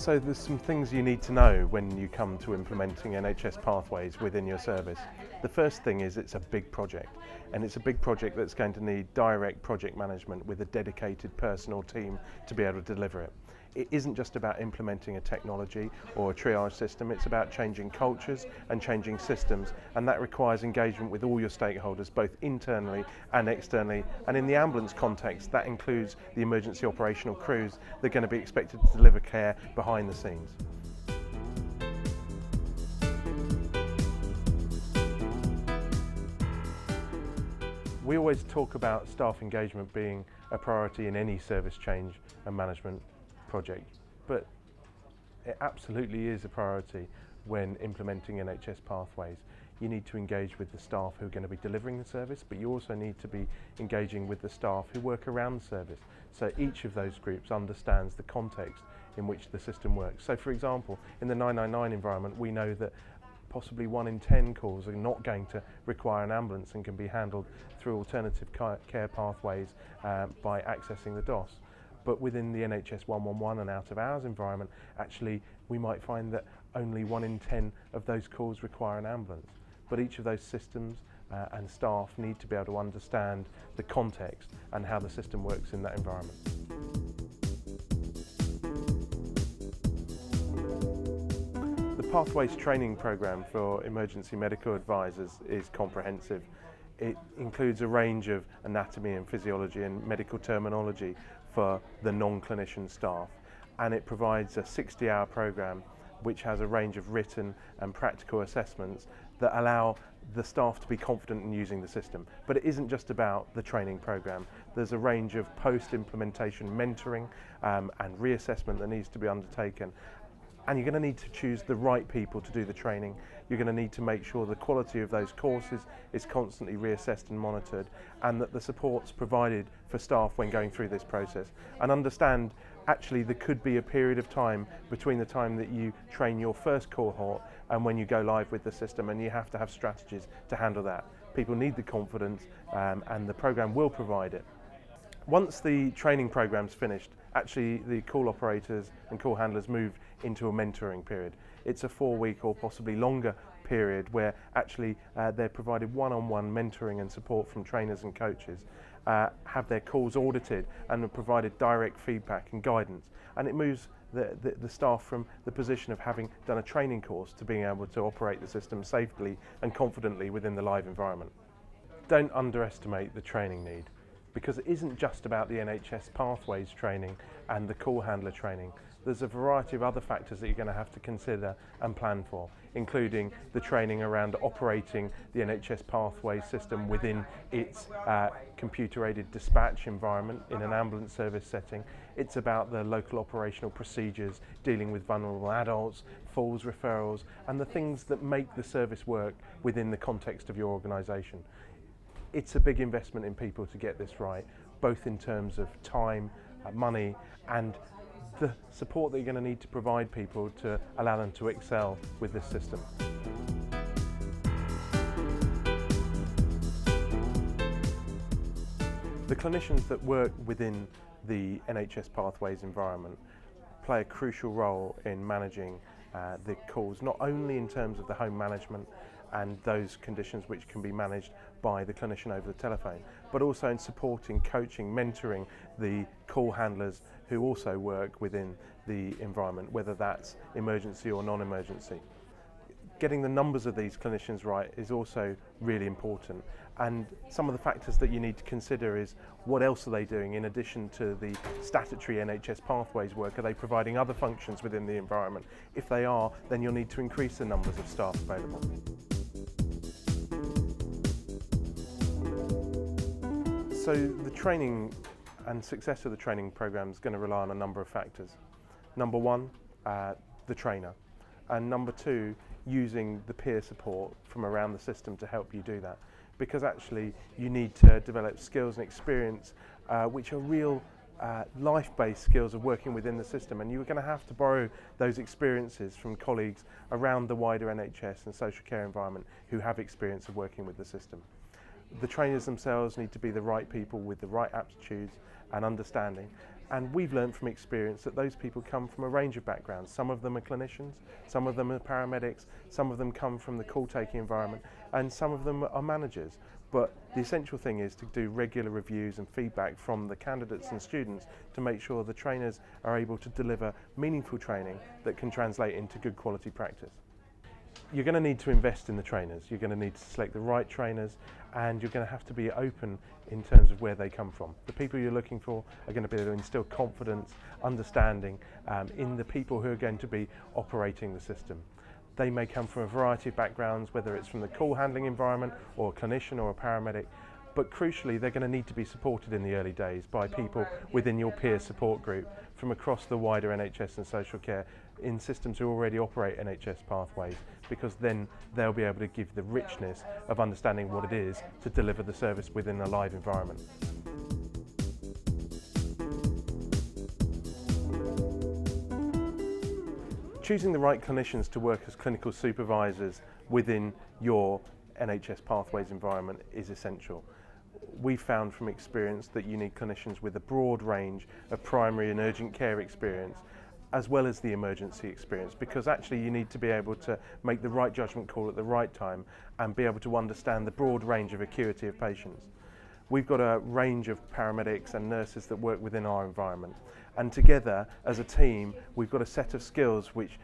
So there's some things you need to know when you come to implementing NHS Pathways within your service. The first thing is it's a big project, and it's a big project that's going to need direct project management with a dedicated personal team to be able to deliver it. It isn't just about implementing a technology or a triage system, it's about changing cultures and changing systems, and that requires engagement with all your stakeholders, both internally and externally. And in the ambulance context, that includes the emergency operational crews that are going to be expected to deliver care behind the scenes. We always talk about staff engagement being a priority in any service change and management project, but it absolutely is a priority when implementing NHS Pathways. You need to engage with the staff who are going to be delivering the service, but you also need to be engaging with the staff who work around the service, so each of those groups understands the context in which the system works. So for example, in the 999 environment, we know that possibly 1 in 10 calls are not going to require an ambulance and can be handled through alternative care pathways by accessing the DOS. But within the NHS 111 and out of hours environment, actually we might find that only 1 in 10 of those calls require an ambulance. But each of those systems and staff need to be able to understand the context and how the system works in that environment. The Pathways training programme for emergency medical advisors is comprehensive. It includes a range of anatomy and physiology and medical terminology for the non-clinician staff, and it provides a 60-hour programme which has a range of written and practical assessments that allow the staff to be confident in using the system. But it isn't just about the training programme. There's a range of post-implementation mentoring and reassessment that needs to be undertaken. And you're going to need to choose the right people to do the training. You're going to need to make sure the quality of those courses is constantly reassessed and monitored, and that the support's provided for staff when going through this process. And understand, actually, there could be a period of time between the time that you train your first cohort and when you go live with the system, and you have to have strategies to handle that. People need the confidence, and the programme will provide it. Once the training programme's finished, actually the call operators and call handlers move into a mentoring period. It's a 4-week or possibly longer period where actually they're provided one-on-one mentoring and support from trainers and coaches, have their calls audited and are provided direct feedback and guidance. And it moves the staff from the position of having done a training course to being able to operate the system safely and confidently within the live environment. Don't underestimate the training need, because it isn't just about the NHS Pathways training and the call handler training. There's a variety of other factors that you're going to have to consider and plan for, including the training around operating the NHS Pathways system within its computer-aided dispatch environment in an ambulance service setting. It's about the local operational procedures, dealing with vulnerable adults, falls referrals, and the things that make the service work within the context of your organisation. It's a big investment in people to get this right, both in terms of time, money, and the support that you're going to need to provide people to allow them to excel with this system. The clinicians that work within the NHS Pathways environment play a crucial role in managing the calls, not only in terms of the home management and those conditions which can be managed by the clinician over the telephone, but also in supporting, coaching, mentoring the call handlers who also work within the environment, whether that's emergency or non-emergency. Getting the numbers of these clinicians right is also really important, and some of the factors that you need to consider is what else are they doing in addition to the statutory NHS Pathways work? Are they providing other functions within the environment? If they are, then you'll need to increase the numbers of staff available. So the training and success of the training programme is going to rely on a number of factors. Number one, the trainer, and number two, using the peer support from around the system to help you do that, because actually you need to develop skills and experience which are real life-based skills of working within the system, and you're going to have to borrow those experiences from colleagues around the wider NHS and social care environment who have experience of working with the system. The trainers themselves need to be the right people with the right aptitudes and understanding, And we've learned from experience that those people come from a range of backgrounds. Some of them are clinicians, some of them are paramedics, some of them come from the call-taking environment, and some of them are managers. But the essential thing is to do regular reviews and feedback from the candidates and students to make sure the trainers are able to deliver meaningful training that can translate into good quality practice. You're going to need to invest in the trainers. You're going to need to select the right trainers, and you're going to have to be open in terms of where they come from. The people you're looking for are going to be able to instill confidence, understanding in the people who are going to be operating the system. They may come from a variety of backgrounds, whether it's from the call handling environment or a clinician or a paramedic, but crucially they're going to need to be supported in the early days by people within your peer support group from across the wider NHS and social care in systems who already operate NHS Pathways, because then they'll be able to give the richness of understanding what it is to deliver the service within a live environment. Choosing the right clinicians to work as clinical supervisors within your NHS Pathways environment is essential. We've found from experience that you need clinicians with a broad range of primary and urgent care experience, as well as the emergency experience, because actually you need to be able to make the right judgment call at the right time and be able to understand the broad range of acuity of patients. We've got a range of paramedics and nurses that work within our environment, and together as a team we've got a set of skills which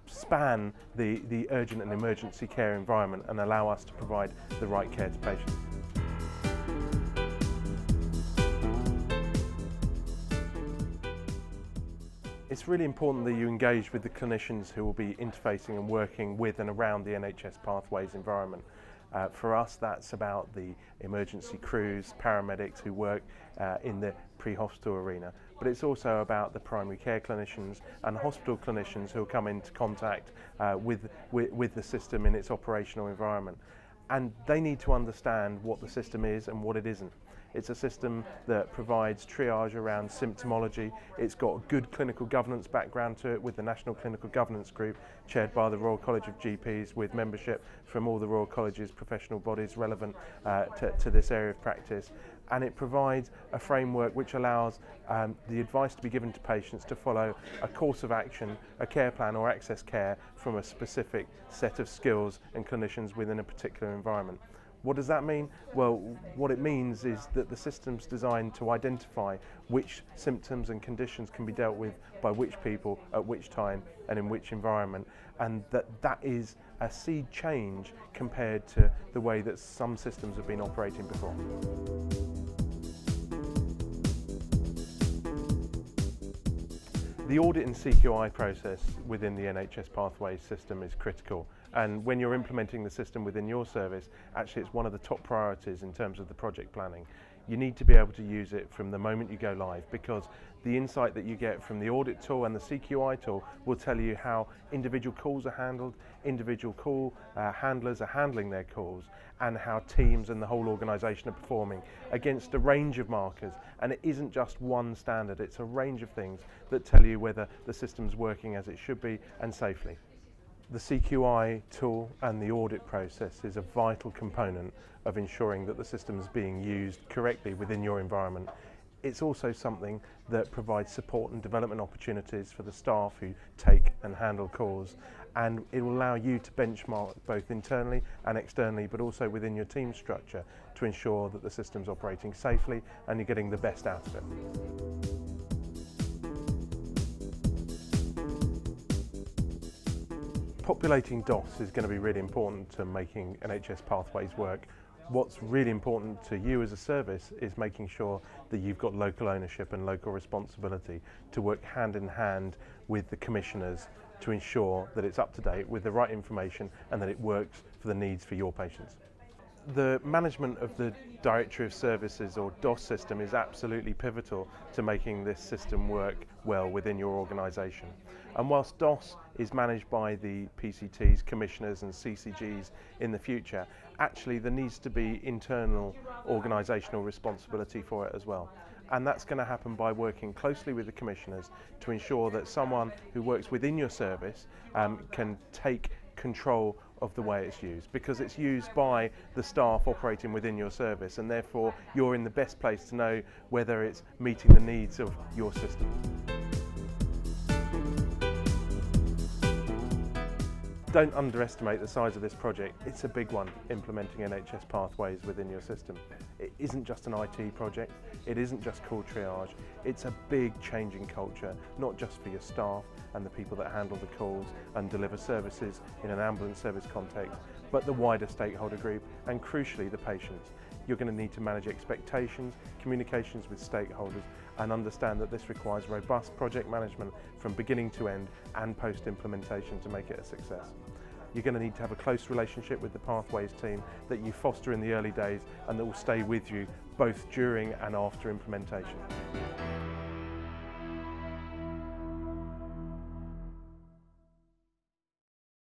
span the urgent and emergency care environment and allow us to provide the right care to patients. It's really important that you engage with the clinicians who will be interfacing and working with and around the NHS Pathways environment. For us, that's about the emergency crews, paramedics who work in the pre-hospital arena, but it's also about the primary care clinicians and hospital clinicians who come into contact with the system in its operational environment. And they need to understand what the system is and what it isn't. It's a system that provides triage around symptomology. It's got a good clinical governance background to it with the National Clinical Governance Group chaired by the Royal College of GPs, with membership from all the Royal College's professional bodies relevant to this area of practice. And it provides a framework which allows the advice to be given to patients to follow a course of action, a care plan or access care from a specific set of skills and clinicians within a particular environment. What does that mean? Well, what it means is that the system's designed to identify which symptoms and conditions can be dealt with by which people at which time and in which environment, and that is a sea change compared to the way that some systems have been operating before. The audit and CQI process within the NHS Pathways system is critical, and when you're implementing the system within your service, actually it's one of the top priorities in terms of the project planning. You need to be able to use it from the moment you go live, because the insight that you get from the audit tool and the CQI tool will tell you how individual calls are handled, individual call handlers are handling their calls, and how teams and the whole organisation are performing against a range of markers. And it isn't just one standard, it's a range of things that tell you whether the system's working as it should be and safely. The CQI tool and the audit process is a vital component of ensuring that the system is being used correctly within your environment. It's also something that provides support and development opportunities for the staff who take and handle calls, and it will allow you to benchmark both internally and externally, but also within your team structure, to ensure that the system's operating safely and you're getting the best out of it. Populating DOS is going to be really important to making NHS Pathways work. What's really important to you as a service is making sure that you've got local ownership and local responsibility to work hand in hand with the commissioners to ensure that it's up to date with the right information and that it works for the needs for your patients. The management of the Directory of Services, or DOS system, is absolutely pivotal to making this system work well within your organisation. And whilst DOS is managed by the PCTs, commissioners and CCGs in the future, actually there needs to be internal organisational responsibility for it as well. And that's going to happen by working closely with the commissioners to ensure that someone who works within your service can take control of the way it's used, because it's used by the staff operating within your service, and therefore you're in the best place to know whether it's meeting the needs of your system. Don't underestimate the size of this project. It's a big one, implementing NHS Pathways within your system. It isn't just an IT project, it isn't just call triage, it's a big change in culture, not just for your staff and the people that handle the calls and deliver services in an ambulance service context, but the wider stakeholder group and crucially the patients. You're going to need to manage expectations, communications with stakeholders, and understand that this requires robust project management from beginning to end and post-implementation to make it a success. You're going to need to have a close relationship with the Pathways team that you foster in the early days and that will stay with you both during and after implementation.